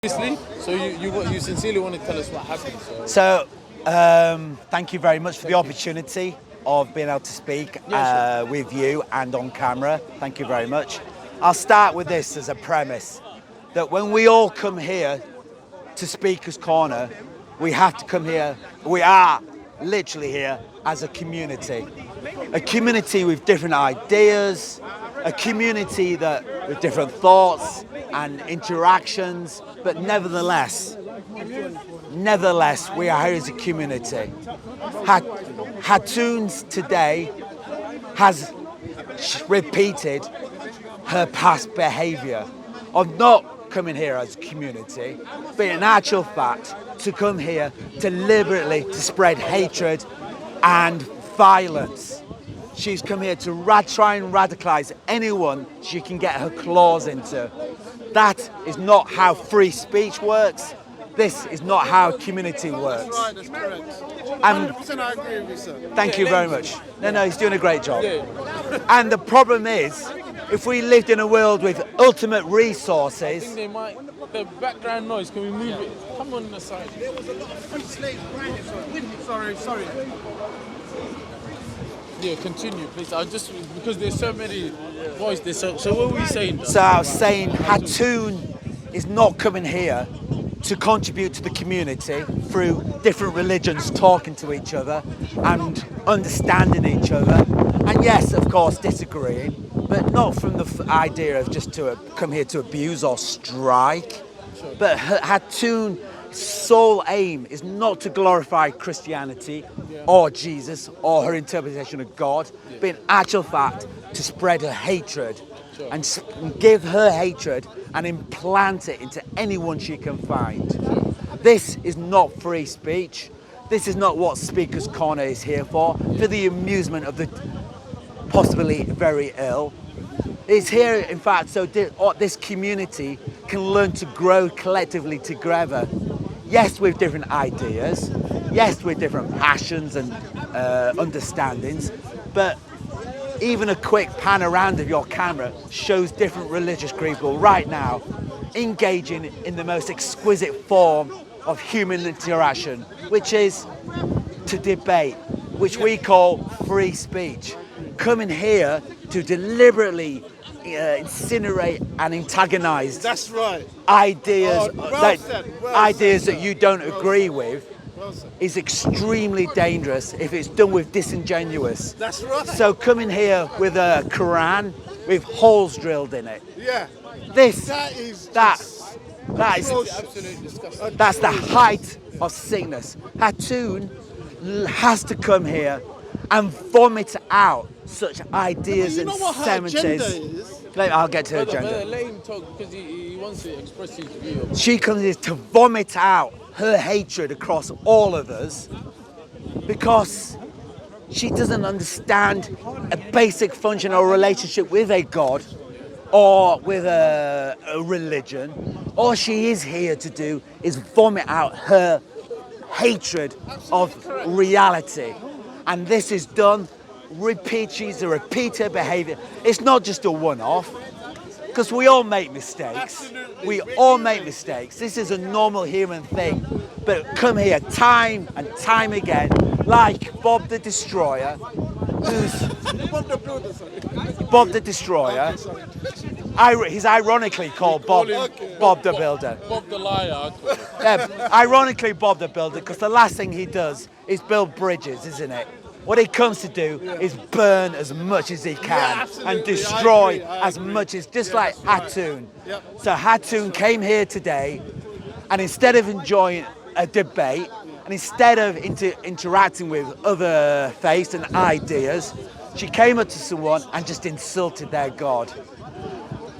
Obviously, so you sincerely want to tell us what happened. Thank you very much for the opportunity of being able to speak with you and on camera. Thank you very much. I'll start with this as a premise, that when we all come here to Speaker's Corner, we have to come here, we are literally here as a community with different ideas, a community that with different thoughts and interactions, but nevertheless, we are here as a community. Hatun today has repeated her past behaviour of not coming here as a community, but in actual fact to come here deliberately to spread hatred and violence. She's come here to try and radicalise anyone she can get her claws into. That is not how free speech works. This is not how community works. That's right, that's correct. And 100% I agree with you, sir. thank you very much. No, he's doing a great job. And the problem is, if we lived in a world with ultimate resources... I think they might... The background noise, can we move it? Come on the side. There was a lot of free slaves sorry. Yeah, continue, please. I just... Because there's so many voices. So what were we saying, though? So I was saying Hatun is not coming here to contribute to the community through different religions talking to each other and understanding each other. And yes, of course, disagreeing, but not from the idea of just to come here to abuse or strike. Sure. But Hatun's sole aim is not to glorify Christianity or Jesus or her interpretation of God, but in actual fact to spread her hatred and give her hatred and implant it into anyone she can find. This is not free speech. This is not what Speaker's Corner is here for the amusement of the possibly very ill. It's here, in fact, so this community can learn to grow collectively together. Yes, with different ideas, yes, with different passions and understandings, but even a quick pan around of your camera shows different religious people right now engaging in the most exquisite form of human interaction, which is to debate, which we call free speech. Coming here to deliberately incinerate and antagonize That's right. ideas, Ideas that you don't agree with is extremely dangerous if it's done with disingenuous. That's right. So coming here with a Quran with holes drilled in it. Yeah. That is Absolutely disgusting. that's the height of sickness. Hatun has to come here and vomit out such ideas You and know what her agenda semitism. is? I'll get to her Brother, agenda. let him talk because he wants to express his view. She comes here to vomit out her hatred across all of us because she doesn't understand a basic functional relationship with a God or with a religion. All she is here to do is vomit out her hatred of reality. And this is done she's a repeater behavior. It's not just a one-off. Because we all make mistakes. We all make mistakes. This is a normal human thing. But come here time and time again, like Bob the Destroyer, Bob the Destroyer. He's ironically called Bob the Builder. Bob the liar. Yeah, ironically Bob the Builder, because the last thing he does is build bridges, isn't it? What he comes to do is burn as much as he can and destroy as much as, just like Hatun. So Hatun came here today, and instead of enjoying a debate, and instead of interacting with other faiths and ideas, she came up to someone and just insulted their God,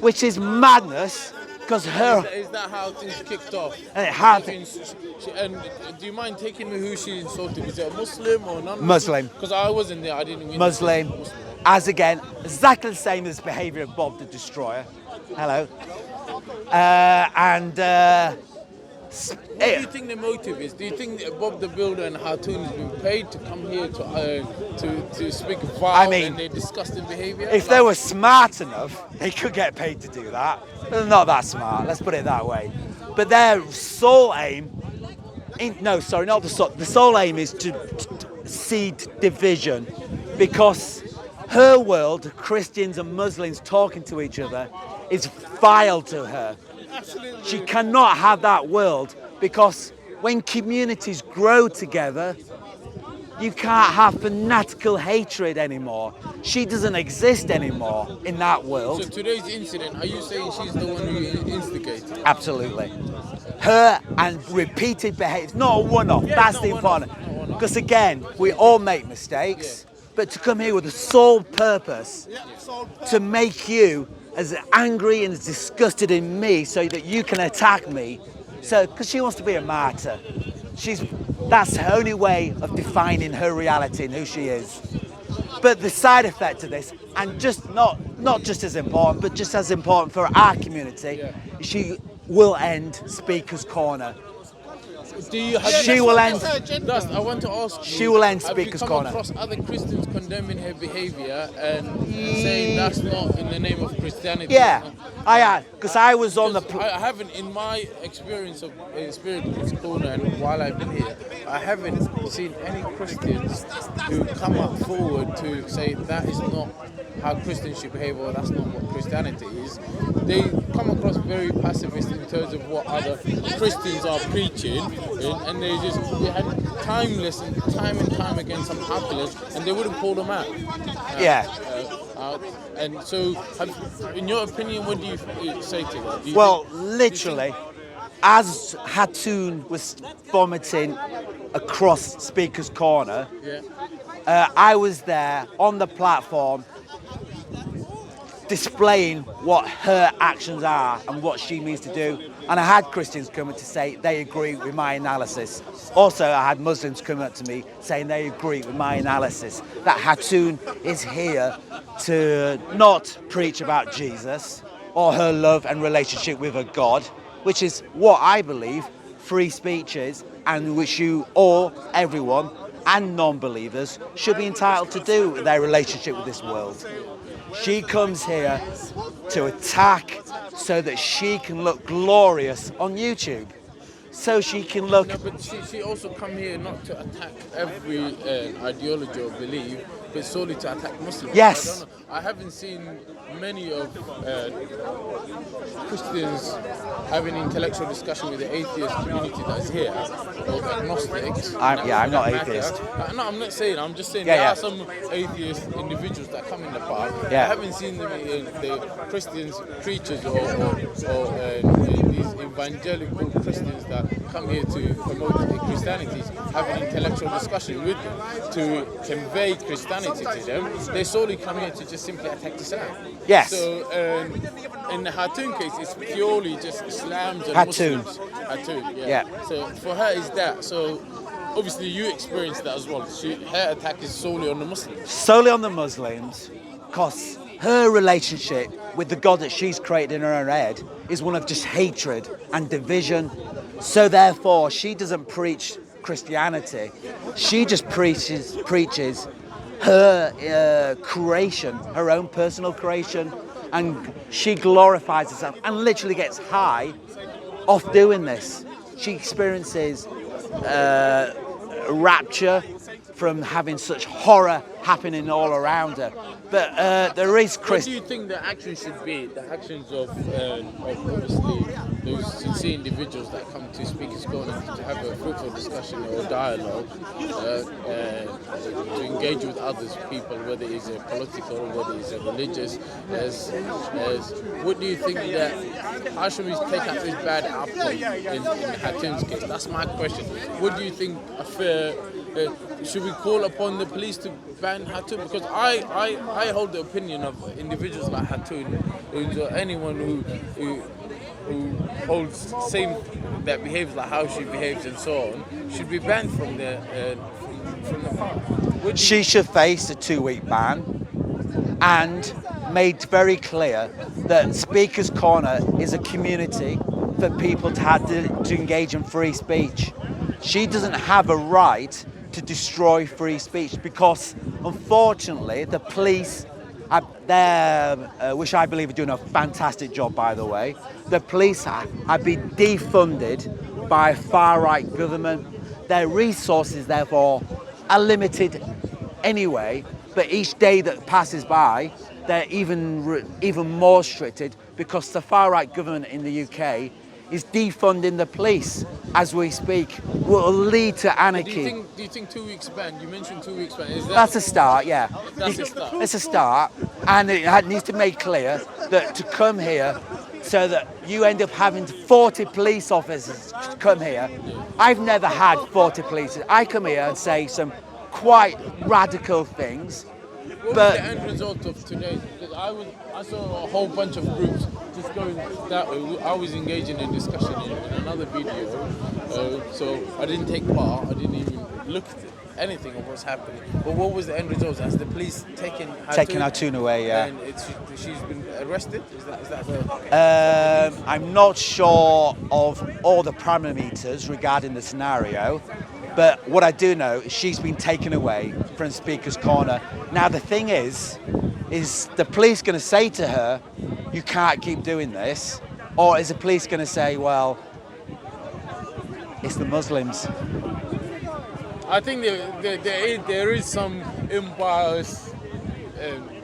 which is madness. Because Is that how things kicked off? And do you mind taking me who she insulted? Was it a Muslim or non-Muslim? Muslim. Because I wasn't there, I didn't win. Muslim, as again, exactly the same as the behaviour of Bob the Destroyer. Hello. What do you think the motive is? Do you think that Bob the Builder and Hatun has been paid to come here to speak vile and their disgusting behaviour? If they were smart enough, they could get paid to do that. But they're not that smart, let's put it that way. But their sole aim, not the sole aim is to seed division, because her world, Christians and Muslims talking to each other, is vile to her. Absolutely. She cannot have that world, because when communities grow together, you can't have fanatical hatred anymore. She doesn't exist anymore in that world. So today's incident, are you saying she's the one who instigated? Absolutely. Her and repeated behaviour, not a one-off, that's the important. Because again, we all make mistakes, but to come here with the sole purpose to make you as angry and as disgusted in me so that you can attack me, because she wants to be a martyr. That's her only way of defining her reality and who she is. But the side effect of this, and just not just as important, but just as important for our community, she will end Speaker's Corner. She will end. Dust, I want to ask you, she will end Speaker's Corner. Have you come across other Christians condemning her behaviour and saying that's not in the name of Christianity? Yeah, I had, because I was on the. I haven't, in my experience of Speaker's Corner, and while I've been here, I haven't seen any Christians who come up forward to say that is not how Christians should behave, or that's not what Christianity is. They come across very pacifist in terms of what other Christians are preaching, and they had timeless and time again some populists, and they wouldn't call them out. And so, in your opinion, what do you say to that? Literally, as Hatun was vomiting across Speaker's Corner, I was there on the platform displaying what her actions are and what she means to do. And I had Christians coming to say they agree with my analysis. Also, I had Muslims coming up to me saying they agree with my analysis, that Hatun is here to not preach about Jesus or her love and relationship with her God, which is what I believe free speech is, and which everyone and non-believers should be entitled to do with their relationship with this world. She comes here to attack so that she can look glorious on YouTube. So she can look... No, but she also come here not to attack every ideology or belief, but solely to attack Muslims. Yes. I haven't seen many of Christians having intellectual discussion with the atheist community that's here, or agnostics. I'm not atheist. No, I'm not saying. I'm just saying there are some atheist individuals that come in the park. I haven't seen them in the Christians, preachers, or these evangelical Christians that come here to promote Christianity, having intellectual discussion with them to convey Christianity to them. They solely come here to just simply attack Islam. Yes. So in the Hatun case, it's purely just Islams and Hatun. Muslims. Hatun, So for her, is that. So obviously you experienced that as well. Her attack is solely on the Muslims. Solely on the Muslims, because her relationship with the God that she's created in her own head is one of just hatred and division. So therefore, she doesn't preach Christianity. She just preaches her creation, her own personal creation, and she glorifies herself and literally gets high off doing this. She experiences rapture from having such horror happening all around her. But there is What do you think the action should be? The actions of obviously those sincere individuals that come to Speaker's Corner to have a fruitful discussion or dialogue, to engage with others, people, whether it's a political, whether it's a religious. What do you think that? How should we take out this bad apple in Hatun's case? That's my question. What do you think a fair? Should we call upon the police to ban Hatun? Because I hold the opinion of individuals like Hatun, or anyone who holds that behaves like how she behaves and so on, should be banned from the park. She should face a 2-week ban, and made very clear that Speaker's Corner is a community for people to engage in free speech. She doesn't have a right to destroy free speech, because unfortunately the police which I believe are doing a fantastic job, by the way. The police have been defunded by a far-right government. Their resources, therefore, are limited anyway, but each day that passes by, they're even more restricted because the far-right government in the UK is defunding the police as we speak, will lead to anarchy. Do you think 2 weeks ban? You mentioned 2 weeks ban. Is that That's a start, yeah. That's a start. It's a start, and it needs to make clear that to come here, so that you end up having 40 police officers to come here. I've never had 40 police. I come here and say some quite radical things, What but was the end result of today? Because I saw a whole bunch of groups just going that way. I was engaging in discussion in another video, so I didn't take part. I didn't even look at anything of what's happening. But what was the end result? Has the police taken Hatun away, yeah. And she's been arrested? Is that the... I'm not sure of all the parameters regarding the scenario, but what I do know is she's been taken away from Speaker's Corner. Now the thing is the police going to say to her, you can't keep doing this? Or is the police going to say, well, it's the Muslims? I think there is some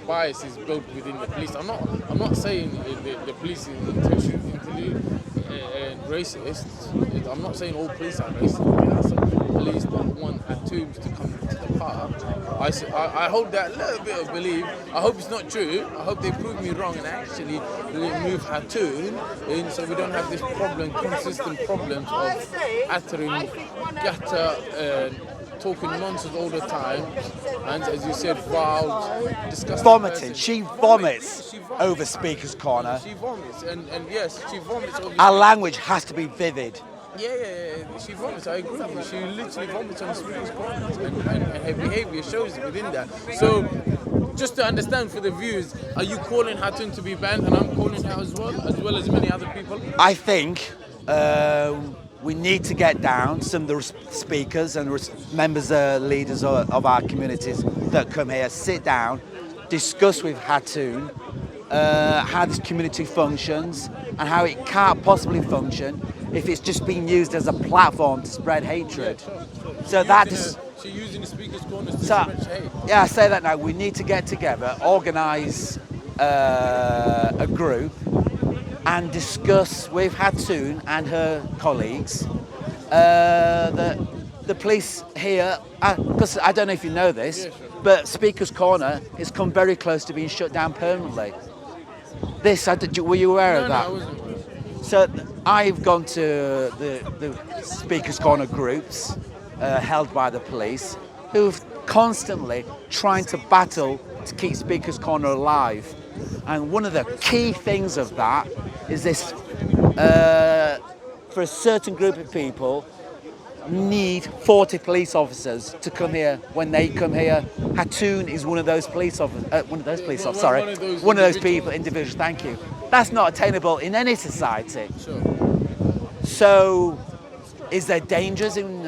biases built within the police. I'm not saying the police is intentionally racist. I'm not saying all police are racist. There are some police that want Hatun to come to the park. I hold that little bit of belief. I hope it's not true. I hope they prove me wrong and actually move Hatun in, so we don't have this consistent problems of uttering gutter, talking nonsense all the time, and as you said, wild, disgusting. Vomiting. person. She vomits over Speaker's Corner. She vomits, and yes, she vomits over. Our language has to be vivid. Yeah. She vomits. I agree with you. She literally vomits on the Speaker's Corner, and her behaviour shows it within that. So, just to understand for the viewers, are you calling Hatun to be banned, and I'm calling her as well as many other people? I think we need to get down some of the speakers and members, leaders of our communities that come here, sit down, discuss with Hatun how this community functions and how it can't possibly function if it's just being used as a platform to spread hatred. So that is. She's using the Speaker's Corner to spread hate. Yeah, I say that now. We need to get together, organise a group, and discuss with Hatun and her colleagues the police here, because I don't know if you know this, but Speaker's Corner has come very close to being shut down permanently. Were you aware of that? No, I wasn't aware. So I've gone to the Speaker's Corner groups held by the police, who've constantly trying to battle to keep Speaker's Corner alive. And one of the key things of that is this, for a certain group of people, need 40 police officers to come here. When they come here, Hatun is one of those police officers. One of those people, individuals. Thank you. That's not attainable in any society. Sure. So, is there dangers in?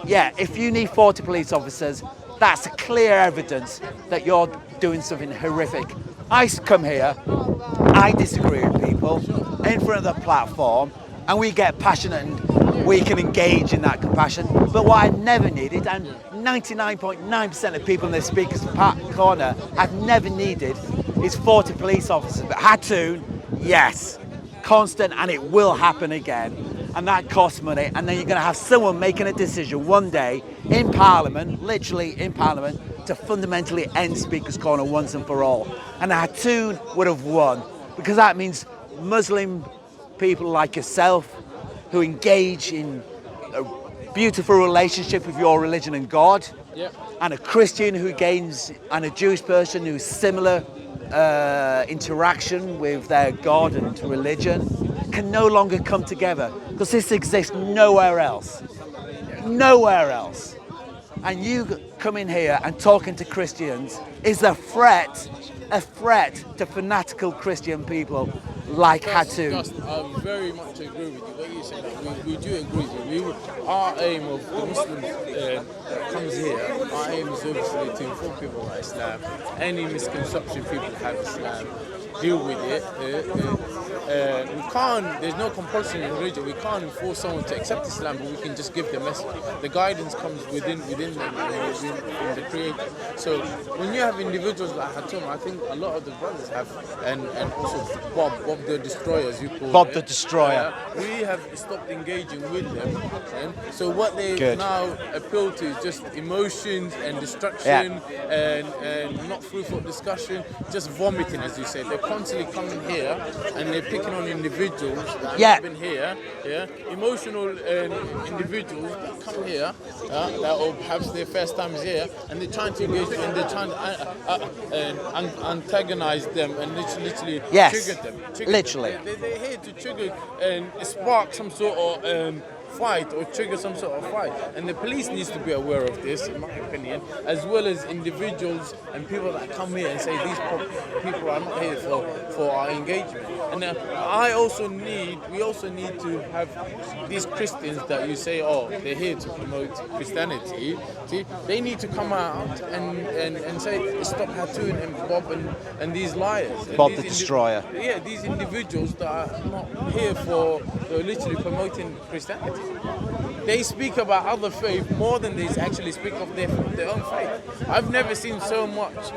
Yeah, if you need 40 police officers, that's clear evidence that you're doing something horrific. I come here, I disagree with people in front of the platform, and we get passionate and we can engage in that compassion. But what I never needed, and 99.9% of people in the Speaker's Corner have never needed, is 40 police officers. But Hatun, yes, constant, and it will happen again. And that costs money, and then you're going to have someone making a decision one day in Parliament, literally in Parliament, to fundamentally end Speaker's Corner once and for all. And Hatun would have won, because that means Muslim people like yourself who engage in a beautiful relationship with your religion and God, and a Christian who gains, and a Jewish person who's similar interaction with their God and religion, can no longer come together, because this exists nowhere else. Nowhere else. And you coming here and talking to Christians is a threat to fanatical Christian people. like Just, Hatun. I very much agree with you. What you said, that we do agree with you. Our aim of the Muslims that comes here, our aim is obviously to inform people about Islam. Any misconception people have Islam, deal with it. We can't. There's no compulsion in religion. We can't force someone to accept Islam, but we can just give the message. The guidance comes within them, within the Creator. So when you have individuals like Hatun, I think a lot of the brothers have, and also Bob the Destroyer, as you call Bob it. the Destroyer. We have stopped engaging with them. So what they Good. now appeal to is just emotions and destruction and not fruitful discussion, just vomiting, as you say. They're constantly coming here and they're picking on individuals that have been here. Emotional individuals that come here, that or perhaps their first time is here, and they're trying to engage and they're trying to antagonize them and literally trigger them. Literally. They're here to trigger and spark some sort of fight or trigger some sort of fight, and the police needs to be aware of this, in my opinion, as well as individuals and people that come here and say these people are not here for our engagement. And we also need to have these Christians that you say, oh, they're here to promote Christianity. See, they need to come out and say stop Hatun and Bob and these liars. Bob the Destroyer. These individuals that are not here for literally promoting Christianity. They speak about other faith more than they actually speak of their own faith. I've never seen so much.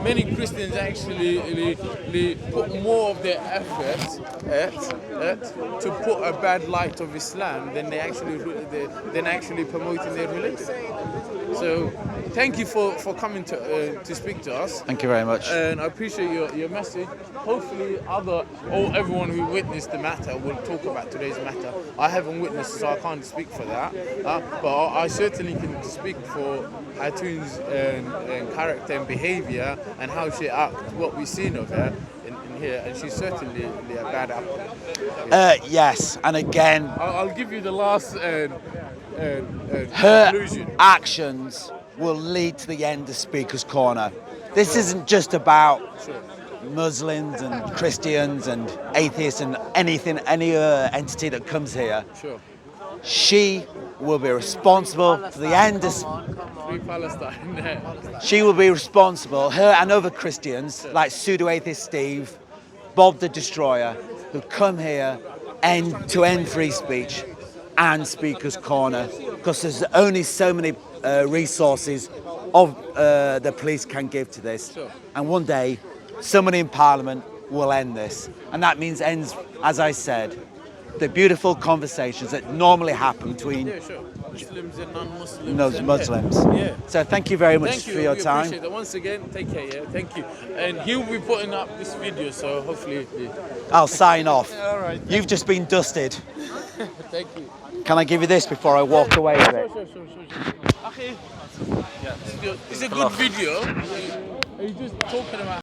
Many Christians actually put more of their efforts to put a bad light of Islam than actually promoting their religion. So, thank you for coming to speak to us. Thank you very much. And I appreciate your message. Hopefully, everyone who witnessed the matter will talk about today's matter. I haven't witnessed, so I can't speak for that. But I certainly can speak for Hatun's character and behaviour and how she acts, what we've seen of her in here, and she's certainly a bad apple. Yes, and again, I'll give you the last her conclusion. actions will lead to the end of Speaker's Corner. This isn't just about Muslims and Christians and atheists and any entity that comes here. Sure. She will be responsible for the end of... Free Palestine. She will be responsible, her and other Christians, like pseudo-atheist Steve, Bob the Destroyer, who come here to end free speech and Speaker's Corner, because there's only so many resources the police can give to this. Sure. And one day, somebody in Parliament will end this. And that means ends, as I said, the beautiful conversations that normally happen between Muslims and non-Muslims. Muslims. Yeah. So thank you very much for your we time. Appreciate it. Once again, take care. Yeah, thank you. And he'll be putting up this video, so hopefully. I'll sign off. All right. You've just been dusted. Thank you. Can I give you this before I walk away with it? Sure. Okay. Yeah. It's a good video. Are you just talking about?